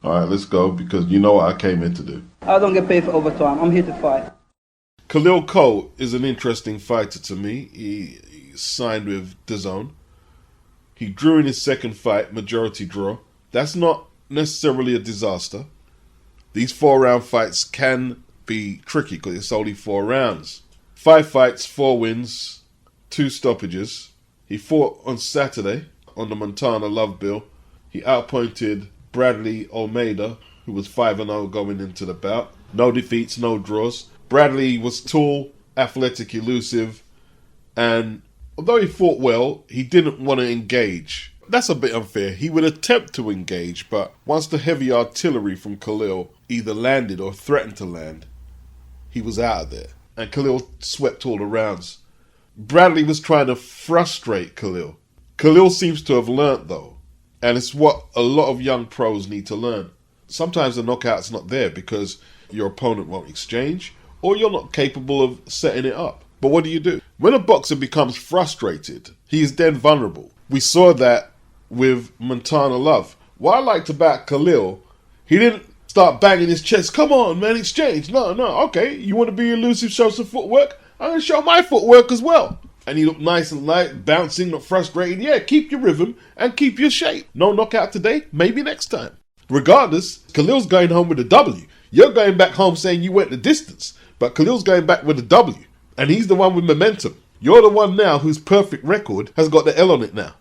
Alright, let's go, because you know what I came in to do. I don't get paid for overtime. I'm here to fight. KHALIL Cole is an interesting fighter to me. He signed with DAZN. He drew in his second fight, majority draw. That's not necessarily a disaster. These 4-round fights can be tricky because it's only 4 rounds. 5 fights, 4 wins, 2 stoppages. He fought on Saturday on the Montana Love Bill. He outpointed Bradley Almeida, who was 5-0 going into the bout. No defeats, no draws. Bradley was tall, athletic, elusive, and although he fought well, he didn't want to engage. That's a bit unfair. He would attempt to engage, but once the heavy artillery from KHALIL either landed or threatened to land, he was out of there. And KHALIL swept all the rounds. Bradley was trying to frustrate KHALIL. KHALIL seems to have learnt, though, and it's what a lot of young pros need to learn. Sometimes the knockout's not there because your opponent won't exchange, or you're not capable of setting it up. But what do? When a boxer becomes frustrated, he is then vulnerable. We saw that with Montana Love. What I liked about KHALIL, he didn't start banging his chest. Come on, man, exchange. No, okay, you want to be elusive, show some footwork? I'm going to show my footwork as well. And he looked nice and light, bouncing, not frustrated. Yeah, keep your rhythm and keep your shape. No knockout today, maybe next time. Regardless, KHALIL's going home with a W. You're going back home saying you went the distance, but KHALIL's going back with a W. And he's the one with momentum. You're the one now whose perfect record has got the L on it now.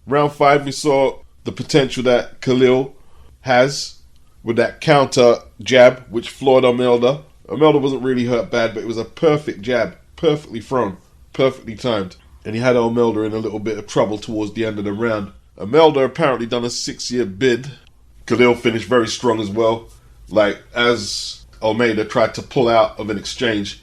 Round 5, we saw the potential that KHALIL has with that counter jab, which floored Almeida. Almeida wasn't really hurt bad, but it was a perfect jab, perfectly thrown, perfectly timed. And he had Almeida in a little bit of trouble towards the end of the round. Almeida apparently done a 6-year bid. KHALIL finished very strong as well. Like, as Almeida tried to pull out of an exchange,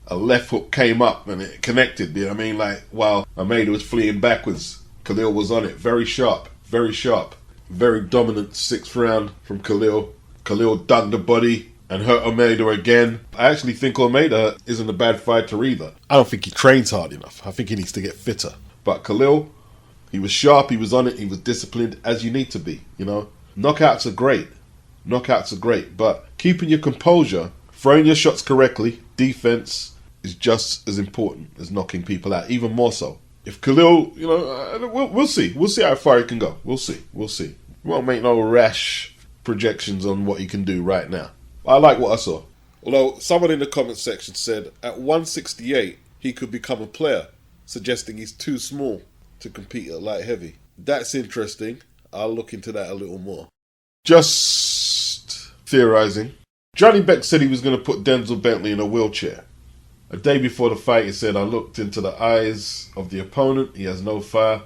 a left hook came up and it connected. You know what I mean? Like, while Almeida was fleeing backwards, KHALIL was on it. Very sharp, very sharp. Very dominant 6th round from KHALIL. KHALIL dug the body and hurt Almeida again. I actually think Almeida isn't a bad fighter either. I don't think he trains hard enough. I think he needs to get fitter. But KHALIL, he was sharp, he was on it, he was disciplined, as you need to be, you know. Knockouts are great. Knockouts are great. But keeping your composure, throwing your shots correctly, defense is just as important as knocking people out, even more so. If KHALIL, you know, we'll see. We'll see how far he can go. We'll see. We'll see. We won't make no rash projections on what he can do right now. I like what I saw. Although someone in the comment section said at 168 he could become a player, suggesting he's too small to compete at light heavy. That's interesting. I'll look into that a little more. Just theorizing. JANIBEK said he was going to put Denzel Bentley in a wheelchair. A day before the fight, he said, I looked into the eyes of the opponent. He has no fire.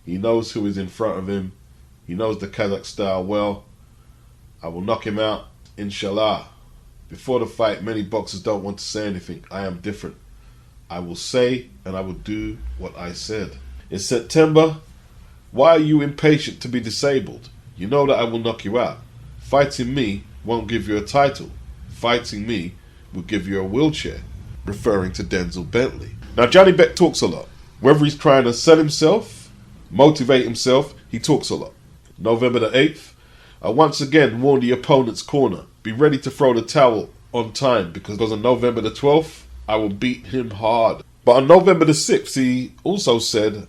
He knows who is in front of him. He knows the Kazakh style well. I will knock him out, inshallah. Before the fight, many boxers don't want to say anything. I am different. I will say and I will do what I said. In September, why are you impatient to be disabled? You know that I will knock you out. Fighting me won't give you a title. Fighting me will give you a wheelchair. Referring to Denzel Bentley. Now, JANIBEK talks a lot. Whether he's trying to sell himself, motivate himself, he talks a lot. November the 8th, I once again warn the opponent's corner. Be ready to throw the towel on time because on November the 12th, I will beat him hard. But on November the 6th, he also said,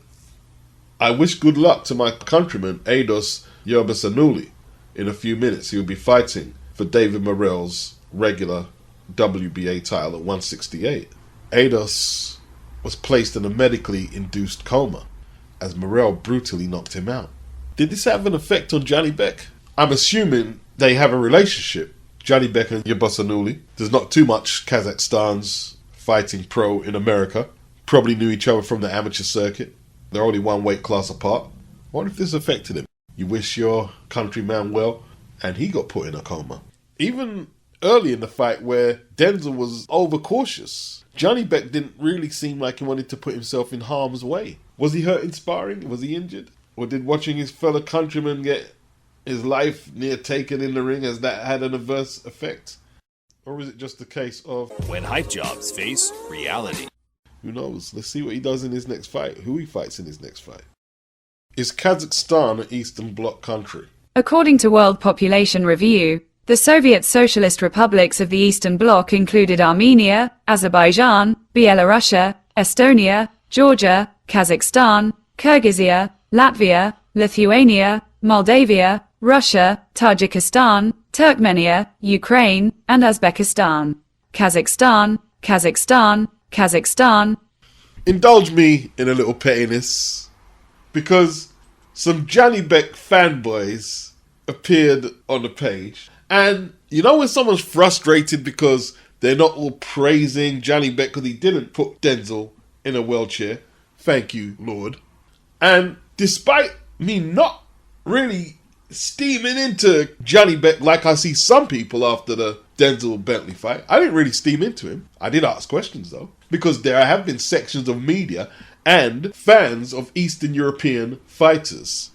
I wish good luck to my countryman, Ados Yerbasanuli. In a few minutes, he will be fighting for David Morrell's regular WBA title at 168. Ados was placed in a medically induced coma as Morrell brutally knocked him out. Did this have an effect on JANIBEK? I'm assuming they have a relationship, JANIBEK and Yerbasanuli. There's not too much Kazakhstan's fighting pro in America. Probably knew each other from the amateur circuit. They're only one weight class apart. I wonder if this affected him. You wish your countryman well, and he got put in a coma. Even early in the fight where Denzel was overcautious, JANIBEK didn't really seem like he wanted to put himself in harm's way. Was he hurt in sparring? Was he injured? Or did watching his fellow countryman get his life near taken in the ring, has that had an adverse effect? Or is it just a case of when hype jobs face reality? Who knows? Let's see what he does in his next fight, who he fights in his next fight. Is Kazakhstan an Eastern Bloc country? According to World Population Review, the Soviet Socialist republics of the Eastern Bloc included Armenia, Azerbaijan, Belarus, Estonia, Georgia, Kazakhstan, Kyrgyzia, Latvia, Lithuania, Moldavia, Russia, Tajikistan, Turkmenia, Ukraine, and Uzbekistan. Kazakhstan, Kazakhstan, Kazakhstan. Indulge me in a little pettiness, because some JANIBEK fanboys appeared on the page. And you know when someone's frustrated because they're not all praising JANIBEK because he didn't put Denzel in a wheelchair? Thank you, Lord. And despite me not really steaming into JANIBEK like I see some people after the Denzel Bentley fight, I didn't really steam into him. I did ask questions though, because there have been sections of media and fans of Eastern European fighters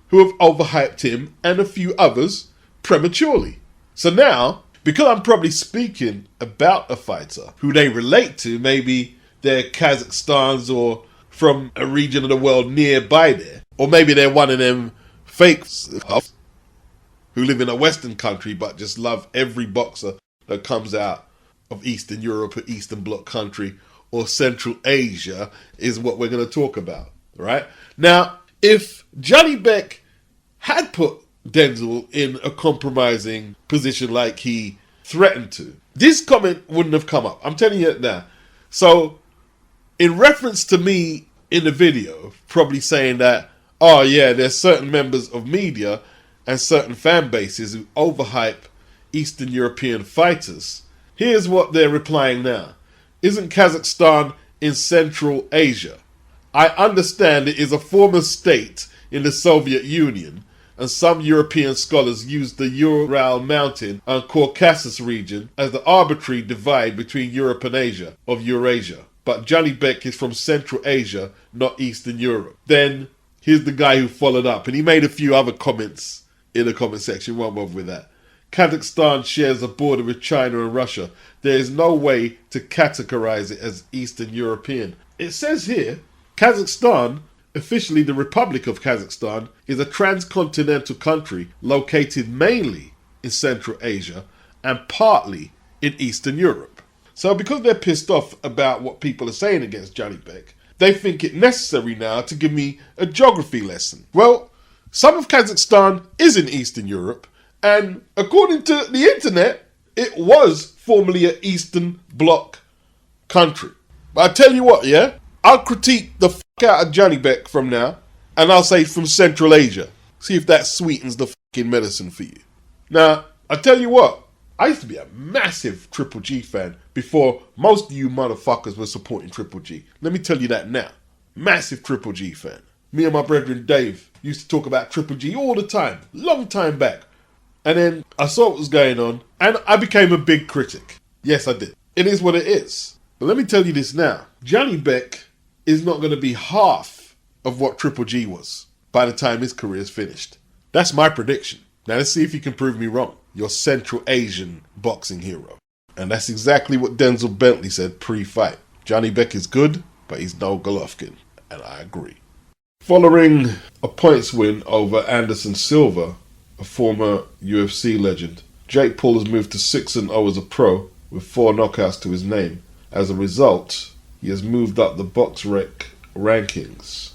who have overhyped him and a few others prematurely. So now, because I'm probably speaking about a fighter who they relate to, maybe they're Kazakhstans or from a region of the world nearby there, or maybe they're one of them fakes who live in a Western country but just love every boxer that comes out of Eastern Europe or Eastern Bloc country or Central Asia, is what we're going to talk about, right? Now, if JANIBEK had put Denzel in a compromising position like he threatened to, this comment wouldn't have come up. I'm telling you it now. So, in reference to me in the video, probably saying that, oh yeah, there's certain members of media and certain fan bases who overhype Eastern European fighters, here's what they're replying now. Isn't Kazakhstan in Central Asia? I understand it is a former state in the Soviet Union, and some European scholars use the Ural Mountain and Caucasus region as the arbitrary divide between Europe and Asia of Eurasia. But JANIBEK is from Central Asia, not Eastern Europe. Then here's the guy who followed up, and he made a few other comments in the comment section. Won't bother with that. Kazakhstan shares a border with China and Russia. There is no way to categorize it as Eastern European. It says here, Kazakhstan, officially the Republic of Kazakhstan, is a transcontinental country located mainly in Central Asia and partly in Eastern Europe. So because they're pissed off about what people are saying against JANIBEK, they think it necessary now to give me a geography lesson. Well, some of Kazakhstan is in Eastern Europe, and according to the internet, it was formerly an Eastern Bloc country. But I tell you what, yeah, I'll critique the fuck out of JANIBEK from now, and I'll say from Central Asia. See if that sweetens the fucking medicine for you. Now, I tell you what, I used to be a massive Triple G fan before most of you motherfuckers were supporting Triple G. Let me tell you that now. Massive Triple G fan. Me and my brethren Dave used to talk about Triple G all the time, long time back. And then I saw what was going on, and I became a big critic. Yes, I did. It is what it is. But let me tell you this now. JANIBEK is not going to be half of what Triple G was by the time his career is finished. That's my prediction. Now let's see if you can prove me wrong. Your Central Asian boxing hero. And that's exactly what Denzel Bentley said pre-fight. JANIBEK is good, but he's no Golovkin. And I agree. Following a points win over Anderson Silva, a former UFC legend, Jake Paul has moved to 6-0 as a pro with 4 knockouts to his name. As a result, he has moved up the Boxrec rankings.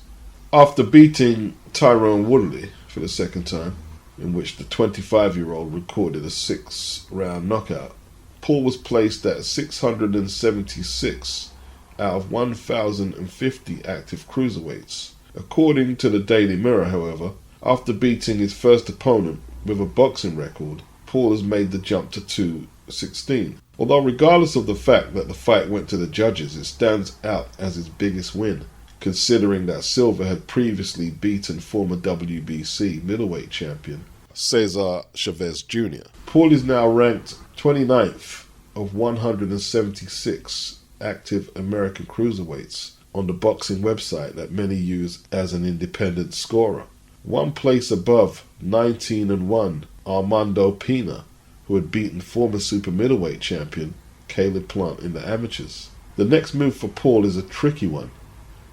After beating Tyrone Woodley for the second time, in which the 25-year-old recorded a 6-round knockout, Paul was placed at 676 out of 1,050 active cruiserweights. According to the Daily Mirror, however, after beating his first opponent with a boxing record, Paul has made the jump to 216. Although regardless of the fact that the fight went to the judges, it stands out as his biggest win, considering that Silva had previously beaten former WBC middleweight champion Cesar Chavez Jr. Paul is now ranked 29th of 176 active American cruiserweights on the boxing website that many use as an independent scorer. One place above 19-1 Armando Pena, who had beaten former super middleweight champion Caleb Plant in the amateurs. The next move for Paul is a tricky one.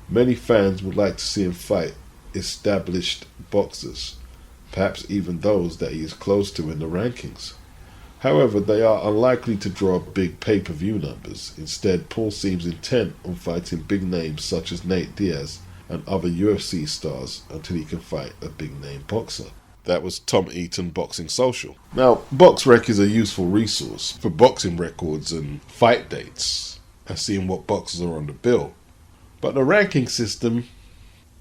Many fans would like to see him fight established boxers, perhaps even those that he is close to in the rankings. However, they are unlikely to draw big pay-per-view numbers. Instead, Paul seems intent on fighting big names such as Nate Diaz and other UFC stars until he can fight a big-name boxer. That was Tom Eaton, Boxing Social. Now, Boxrec is a useful resource for boxing records and fight dates and seeing what boxers are on the bill. But the ranking system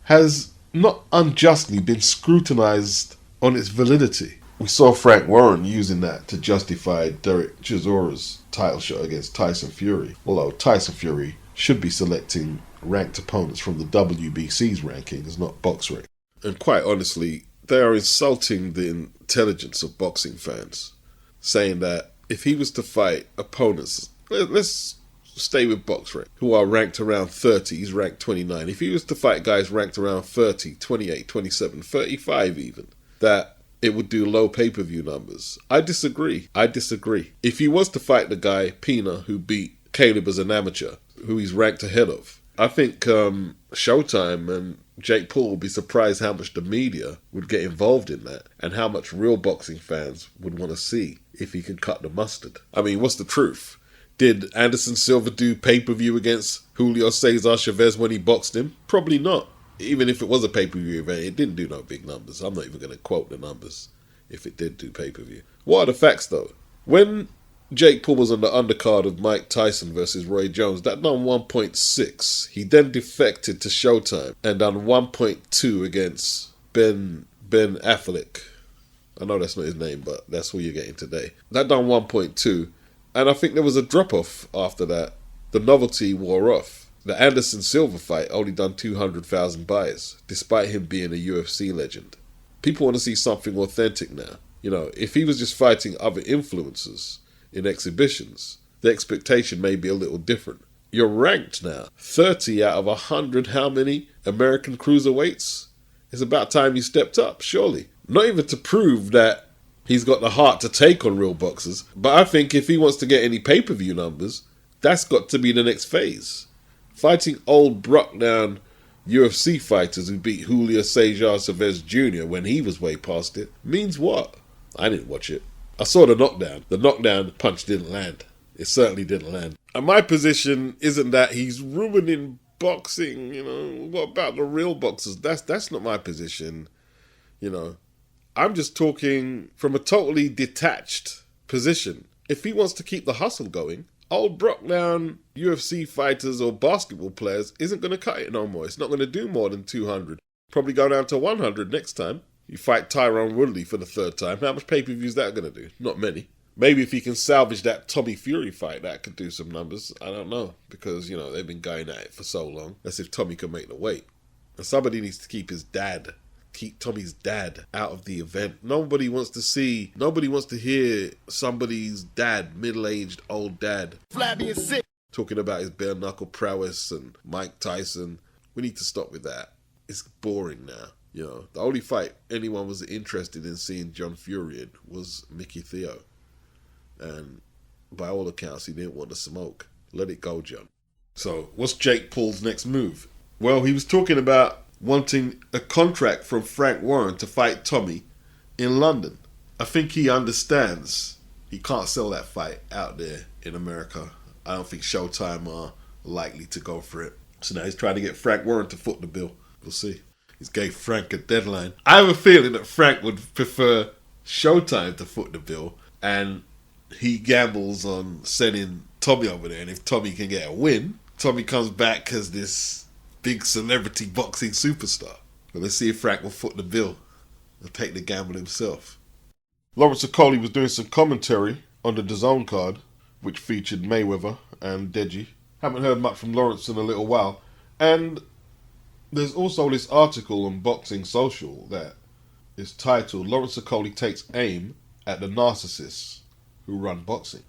has not unjustly been scrutinized on its validity. We saw Frank Warren using that to justify Derek Chisora's title shot against Tyson Fury, although Tyson Fury should be selecting ranked opponents from the WBC's rankings, not Boxrec. And quite honestly, they are insulting the intelligence of boxing fans, saying that if he was to fight opponents, let's stay with Boxrec, who are ranked around 30, he's ranked 29. If he was to fight guys ranked around 30, 28, 27, 35 even, that it would do low pay-per-view numbers. I disagree. If he was to fight the guy, Pina, who beat Caleb as an amateur, who he's ranked ahead of, I think Showtime and Jake Paul would be surprised how much the media would get involved in that and how much real boxing fans would want to see if he could cut the mustard. I mean, what's the truth? Did Anderson Silva do pay-per-view against Julio Cesar Chavez when he boxed him? Probably not. Even if it was a pay-per-view event, it didn't do no big numbers. I'm not even going to quote the numbers if it did do pay-per-view. What are the facts, though? When Jake Paul was on the undercard of Mike Tyson versus Roy Jones, that done 1.6. He then defected to Showtime and done 1.2 against Ben Affleck. I know that's not his name, but that's who you're getting today. That done 1.2. And I think there was a drop-off after that. The novelty wore off. The Anderson Silva fight only done 200,000 buys, despite him being a UFC legend. People want to see something authentic now. You know, if he was just fighting other influencers in exhibitions, the expectation may be a little different. You're ranked now. 30 out of 100 how many American cruiserweights? It's about time you stepped up, surely. Not even to prove that he's got the heart to take on real boxers, but I think if he wants to get any pay-per-view numbers, that's got to be the next phase. Fighting old Brockdown UFC fighters who beat Julio Cesar Chavez Jr. when he was way past it means what? I didn't watch it. I saw the knockdown. The knockdown punch didn't land. It certainly didn't land. And my position isn't that he's ruining boxing, you know. What about the real boxers? That's not my position, you know. I'm just talking from a totally detached position. If he wants to keep the hustle going, old Brockdown UFC fighters or basketball players isn't going to cut it no more. It's not going to do more than 200. Probably go down to 100 next time. You fight Tyron Woodley for the third time. How much pay-per-view is that going to do? Not many. Maybe if he can salvage that Tommy Fury fight, that could do some numbers. I don't know. Because, you know, they've been going at it for so long. That's if Tommy can make the weight. And somebody needs to keep Tommy's dad out of the event. Nobody wants to hear somebody's dad, middle-aged old dad, flabby and sick, talking about his bare knuckle prowess and Mike Tyson. We need to stop with that. It's boring now. You know, the only fight anyone was interested in seeing John Fury in was Mickey Theo. And by all accounts, he didn't want to smoke. Let it go, John. So, what's Jake Paul's next move? Well, he was talking about wanting a contract from Frank Warren to fight Tommy in London. I think he understands he can't sell that fight out there in America. I don't think Showtime are likely to go for it. So now he's trying to get Frank Warren to foot the bill. We'll see. He's gave Frank a deadline. I have a feeling that Frank would prefer Showtime to foot the bill, and he gambles on sending Tommy over there. And if Tommy can get a win, Tommy comes back as this big celebrity boxing superstar. But let's see if Frank will foot the bill and take the gamble himself. Lawrence Okolie was doing some commentary on the DAZN card, which featured Mayweather and Deji. Haven't heard much from Lawrence in a little while. And there's also this article on Boxing Social that is titled Lawrence Okolie Takes Aim at the Narcissists Who Run Boxing.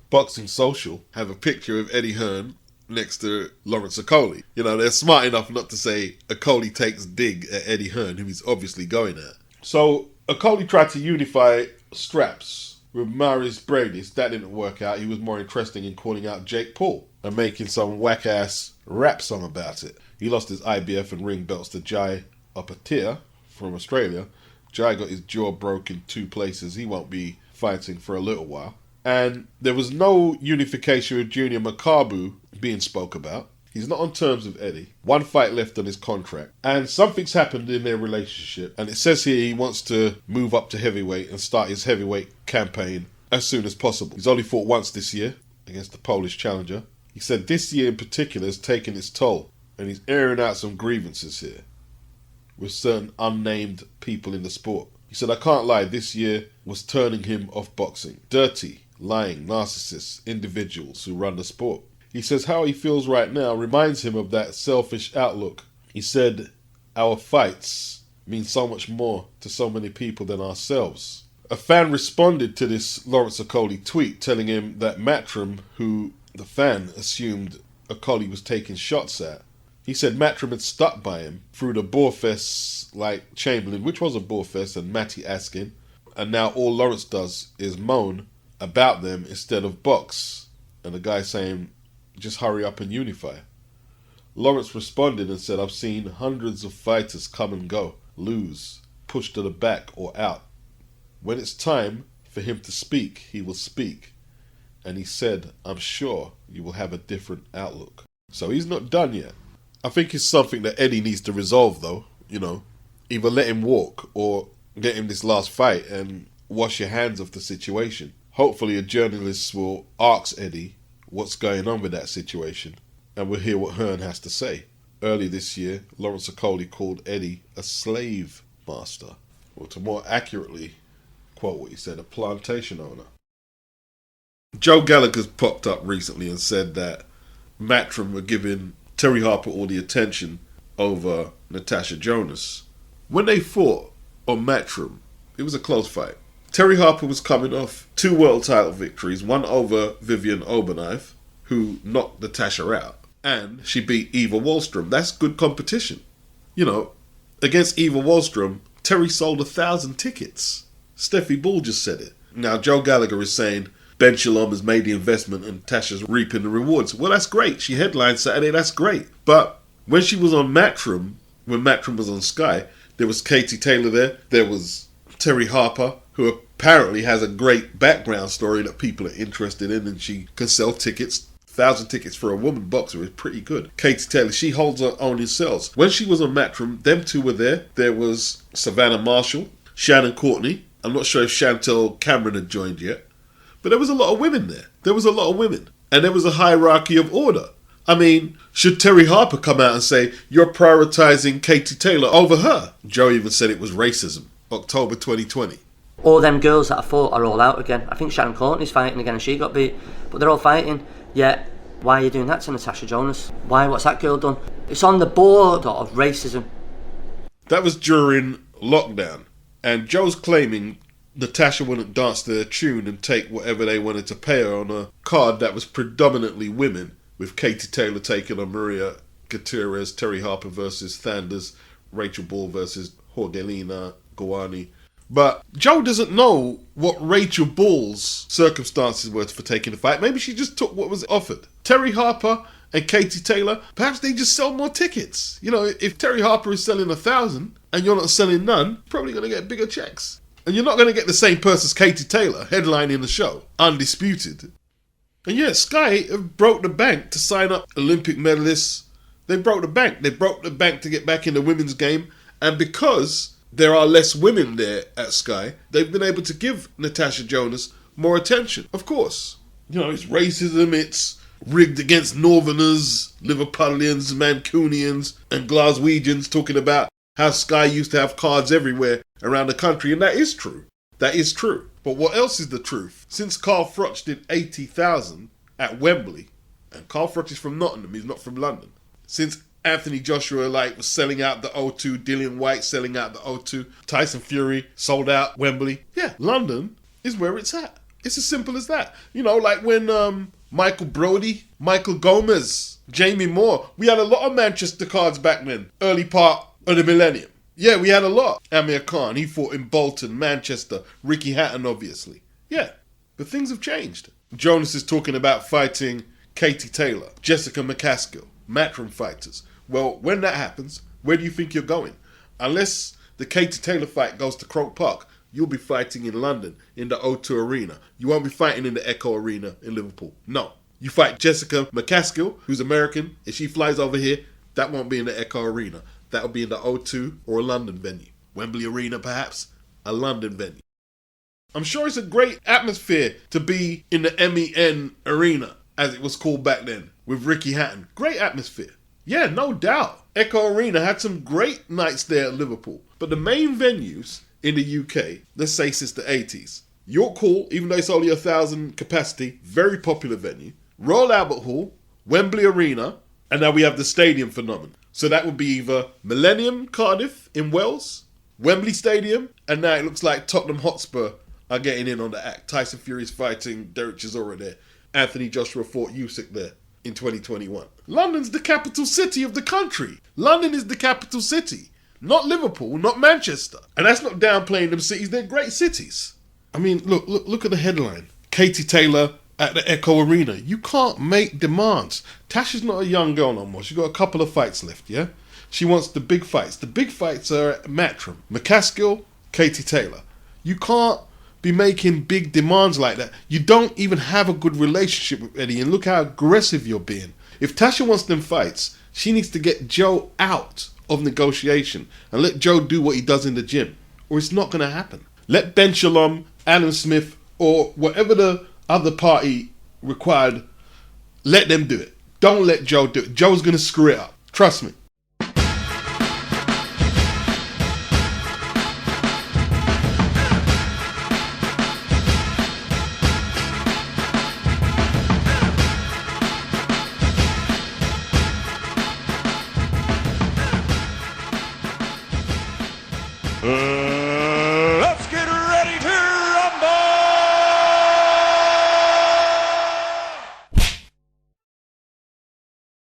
Boxing Social have a picture of Eddie Hearn next to Lawrence Okolie. You know, they're smart enough not to say Okolie takes dig at Eddie Hearn, who he's obviously going at. So Okolie tried to unify straps with Maurice Bradis. That didn't work out. He was more interested in calling out Jake Paul and making some whack-ass rap song about it. He lost his IBF and ring belts to Jai Upatia from Australia, Jai got his jaw broken 2 places. He won't be fighting for a little while. And there was no unification with Junior Makabu being spoke about. He's not on terms with Eddie. 1 fight left on his contract. And something's happened in their relationship. And it says here he wants to move up to heavyweight and start his heavyweight campaign as soon as possible. He's only fought once this year against the Polish challenger. He said this year in particular has taken its toll. And he's airing out some grievances here with certain unnamed people in the sport. He said, I can't lie, this year was turning him off boxing. Dirty, lying, narcissists, individuals who run the sport. He says how he feels right now reminds him of that selfish outlook. He said, our fights mean so much more to so many people than ourselves. A fan responded to this Lawrence Okolie tweet telling him that Matchroom, who the fan assumed Okolie was taking shots at, he said Matchroom had stuck by him through the Boarfests like Chamberlain, which was a Boarfest, and Matty Askin, and now all Lawrence does is moan about them instead of box. And the guy saying, just hurry up and unify. Lawrence responded and said, I've seen hundreds of fighters come and go, lose, pushed to the back or out. When it's time for him to speak, he will speak. And he said, I'm sure you will have a different outlook. So he's not done yet. I think it's something that Eddie needs to resolve though, either let him walk or get him this last fight and wash your hands of the situation. Hopefully a journalist will ask Eddie what's going on with that situation, and we'll hear what Hearn has to say. Early this year, Lawrence Okolie called Eddie a slave master, or to more accurately quote what he said, a plantation owner. Joe Gallagher's popped up recently and said that Matchroom were giving Terry Harper all the attention over Natasha Jonas. When they fought on Matchroom, it was a close fight. Terry Harper was coming off 2 world title victories, one over Vivian Oberknife, who knocked Natasha out, and she beat Eva Wallström. That's good competition. Against Eva Wallström, Terry sold 1,000 tickets. Steffi Bull just said it. Now, Joe Gallagher is saying Ben Shalom has made the investment and Tasha's reaping the rewards. Well, that's great. She headlined Saturday. That's great. But when she was on Matchroom, when Matchroom was on Sky, there was Katie Taylor there. There was Terry Harper, who apparently has a great background story that people are interested in, and she can sell tickets. 1,000 tickets for a woman boxer is pretty good. Katie Taylor, she holds her own in sales. When she was on Matchroom, them 2 were there. There was Savannah Marshall, Shannon Courtney. I'm not sure if Chantel Cameron had joined yet. But there was a lot of women there. There was a lot of women. And there was a hierarchy of order. I mean, should Terry Harper come out and say, you're prioritizing Katie Taylor over her? Joe even said it was racism. October 2020. All them girls that I fought are all out again. I think Sharon Courtney's fighting again and she got beat. But they're all fighting. Yet, why are you doing that to Natasha Jonas? Why? What's that girl done? It's on the border of racism. That was during lockdown. And Joe's claiming Natasha wouldn't dance to their tune and take whatever they wanted to pay her on a card that was predominantly women, with Katie Taylor taking on Maria Gutierrez, Terry Harper versus Thanders, Rachel Ball versus Jorgelina Gowani. But Joe doesn't know what Rachel Ball's circumstances were for taking the fight. Maybe she just took what was offered. Terry Harper and Katie Taylor, perhaps they just sell more tickets. If Terry Harper is selling 1,000 and you're not selling none, probably going to get bigger checks. And you're not going to get the same person as Katie Taylor headlining the show, undisputed. And yeah, Sky have broke the bank to sign up Olympic medalists. They broke the bank. They broke the bank to get back in the women's game. And because there are less women there at Sky, they've been able to give Natasha Jonas more attention. Of course. It's racism, it's rigged against Northerners, Liverpudlians, Mancunians, and Glaswegians, talking about how Sky used to have cards everywhere around the country, and that is true. That is true. But what else is the truth? Since Carl Froch did 80,000 at Wembley, and Carl Froch is from Nottingham, he's not from London. Since Anthony Joshua was selling out the O2, Dillian White selling out the O2, Tyson Fury sold out Wembley. Yeah, London is where it's at. It's as simple as that. Like when Michael Brody, Michael Gomez, Jamie Moore, we had a lot of Manchester cards back then, early part of the millennium. Yeah, we had a lot. Amir Khan, he fought in Bolton, Manchester, Ricky Hatton, obviously. Yeah, but things have changed. Jonas is talking about fighting Katie Taylor, Jessica McCaskill, Matchroom fighters. Well, when that happens, where do you think you're going? Unless the Katie Taylor fight goes to Croke Park, you'll be fighting in London in the O2 Arena. You won't be fighting in the Echo Arena in Liverpool. No. You fight Jessica McCaskill, who's American. If she flies over here, that won't be in the Echo Arena. That'll be in the O2 or a London venue. Wembley Arena, perhaps. A London venue. I'm sure it's a great atmosphere to be in the MEN Arena, as it was called back then, with Ricky Hatton. Great atmosphere. Yeah, no doubt. Echo Arena had some great nights there at Liverpool. But the main venues in the UK, let's say since the 80s, York Hall, even though it's only 1,000 capacity, very popular venue. Royal Albert Hall, Wembley Arena, and now we have the stadium phenomenon. So that would be either Millennium Cardiff in Wales, Wembley Stadium, and now it looks like Tottenham Hotspur are getting in on the act. Tyson Fury's fighting Derek Chisora there. Anthony Joshua fought Usyk there in 2021. London's the capital city of the country. London is the capital city. Not Liverpool, not Manchester. And that's not downplaying them cities. They're great cities. I mean, look at the headline. Katie Taylor at the Echo Arena. You can't make demands. Tasha's not a young girl no more. She's got a couple of fights left, yeah? She wants the big fights. The big fights are at MATCHROOM. McCaskill, Katie Taylor. You can't be making big demands like that. You don't even have a good relationship with Eddie, and look how aggressive you're being. If Tasha wants them fights, she needs to get Joe out of negotiation and let Joe do what he does in the gym, or it's not going to happen. Let Ben Shalom, Alan Smith, or whatever the other party required, let them do it. Don't let Joe do it. Joe's going to screw it up. Trust me.